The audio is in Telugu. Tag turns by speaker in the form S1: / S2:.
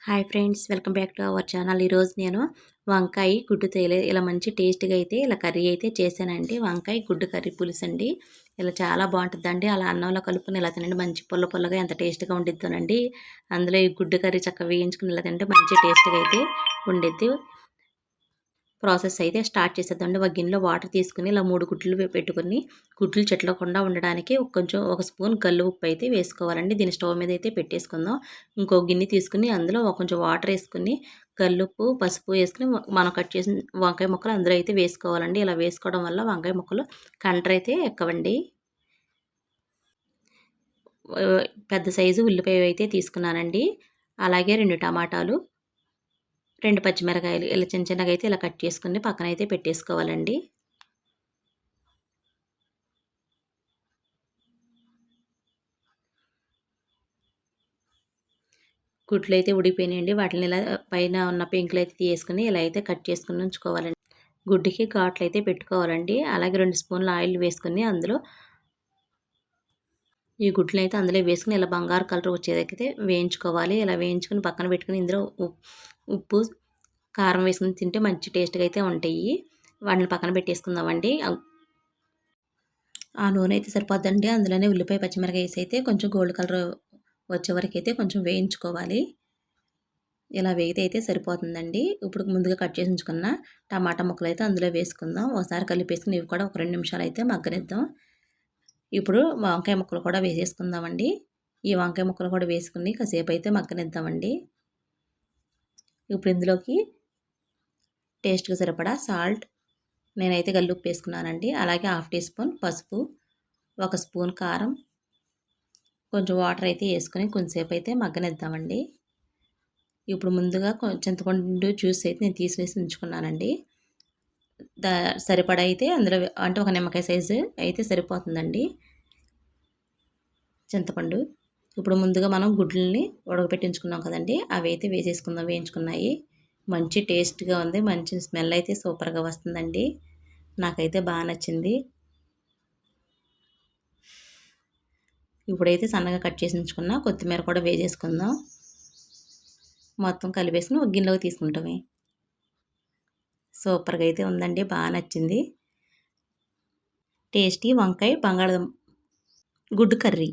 S1: Hi friends, welcome back to our channel. ఈరోజు నేను వంకాయ గుడ్డు తేలే ఇలా మంచి టేస్ట్గా అయితే ఇలా కర్రీ అయితే చేశానండి. వంకాయ గుడ్డు కర్రీ పులుసు అండి. ఇలా చాలా బాగుంటుందండి. అలా అన్నంలో కలుపుకొని ఇలా తినండి, మంచి పుల్ల పుల్లగా ఎంత టేస్ట్గా ఉండిద్దోనండి. అందులో ఈ గుడ్డు కర్రీ చక్కగా వేయించుకుని ఇలా తింటే మంచి టేస్ట్గా అయితే ఉండిద్ది. ప్రాసెస్ అయితే స్టార్ట్ చేసేద్దామండి. ఒక గిన్నెలో వాటర్ తీసుకుని ఇలా 3 గుడ్లు పెట్టుకుని గుడ్లు చెట్లకుండా ఉండడానికి కొంచెం ఒక స్పూన్ గల్లు ఉప్పు అయితే వేసుకోవాలండి. దీన్ని స్టవ్ మీద అయితే పెట్టేసుకుందాం. ఇంకో గిన్నె తీసుకుని అందులో కొంచెం వాటర్ వేసుకుని గల్లుప్పు పసుపు వేసుకుని మనం కట్ చేసిన వంకాయ ముక్కలు అందులో అయితే వేసుకోవాలండి. ఇలా వేసుకోవడం వల్ల వంకాయ ముక్కలు కంటరైతే ఎక్కవండి. పెద్ద సైజు ఉల్లిపాయ అయితే తీసుకున్నానండి. అలాగే 2 టమాటాలు, 2 పచ్చిమిరకాయలు ఇలా చిన్న చిన్నగా అయితే ఇలా కట్ చేసుకుని పక్కన అయితే పెట్టేసుకోవాలండి. గుడ్లు అయితే ఉడికిపోయినాయండి. వాటిని ఇలా పైన ఉన్న పెంకులు అయితే తీసుకుని ఇలా అయితే కట్ చేసుకుని ఉంచుకోవాలండి. గుడ్డుకి ఘాట్లు అయితే పెట్టుకోవాలండి. అలాగే 2 స్పూన్ల ఆయిల్ వేసుకుని అందులో ఈ గుడ్లను అయితే అందులో వేసుకుని ఇలా బంగారు కలర్ వచ్చేదైతే వేయించుకోవాలి. ఇలా వేయించుకుని పక్కన పెట్టుకుని ఇందులో ఉప్పు కారం వేసుకుని తింటే మంచి టేస్ట్గా అయితే ఉంటాయి. వాటిని పక్కన పెట్టేసుకుందామండి. ఆ నూనె అయితే సరిపోద్దండి. అందులోనే ఉల్లిపాయ పచ్చిమిరకాయ వేసి అయితే కొంచెం గోల్డ్ కలర్ వచ్చే వరకు అయితే కొంచెం వేయించుకోవాలి. ఇలా వేగితే అయితే సరిపోతుందండి. ఇప్పుడు ముందుగా కట్ చేసి ఉంచుకున్న టమాటా ముక్కలు అయితే అందులో వేసుకుందాం. ఒకసారి కలిపేసుకుని ఇవి కూడా ఒక 2 నిమిషాలు అయితే మగ్గనిద్దాం. ఇప్పుడు వంకాయ ముక్కలు కూడా వేసేసుకుందామండి. ఈ వంకాయ ముక్కలు కూడా వేసుకుని కాసేపు అయితే మగ్గనిద్దామండి. ఇప్పుడు ఇందులోకి టేస్ట్‌కి సరిపడా సాల్ట్, నేనైతే కల్లుప్పు వేసుకున్నానండి. అలాగే 1/2 టీ స్పూన్ పసుపు, 1 స్పూన్ కారం, కొంచెం వాటర్ అయితే వేసుకొని కొంచెంసేపు అయితే మగ్గనిద్దామండి. ఇప్పుడు ముందుగా చింతపండు జ్యూస్ అయితే నేను తీసివేసి ఉంచుకున్నానండి. సరిపడా అయితే అందులో అంటే ఒక నిమ్మకాయ సైజు అయితే సరిపోతుందండి చింతపండు. ఇప్పుడు ముందుగా మనం గుడ్లని ఉడకపెట్టించుకున్నాం కదండి, అవి అయితే వేసేసుకుందాం. వేయించుకున్నాయి మంచి టేస్ట్గా ఉంది. మంచి స్మెల్ అయితే సూపర్గా వస్తుందండి. నాకైతే బాగా నచ్చింది. ఇప్పుడైతే సన్నగా కట్ చేసి ఉంచుకున్న కొత్తిమీర కూడా వేసేసుకుందాం. మొత్తం కలిపేసుకుని ఒక గిన్నెలోకి తీసుకుంటామే. సూపర్గా అయితే ఉందండి, బాగా నచ్చింది. టేస్టీ వంకాయ బంగాళదుంప గుడ్డు కర్రీ.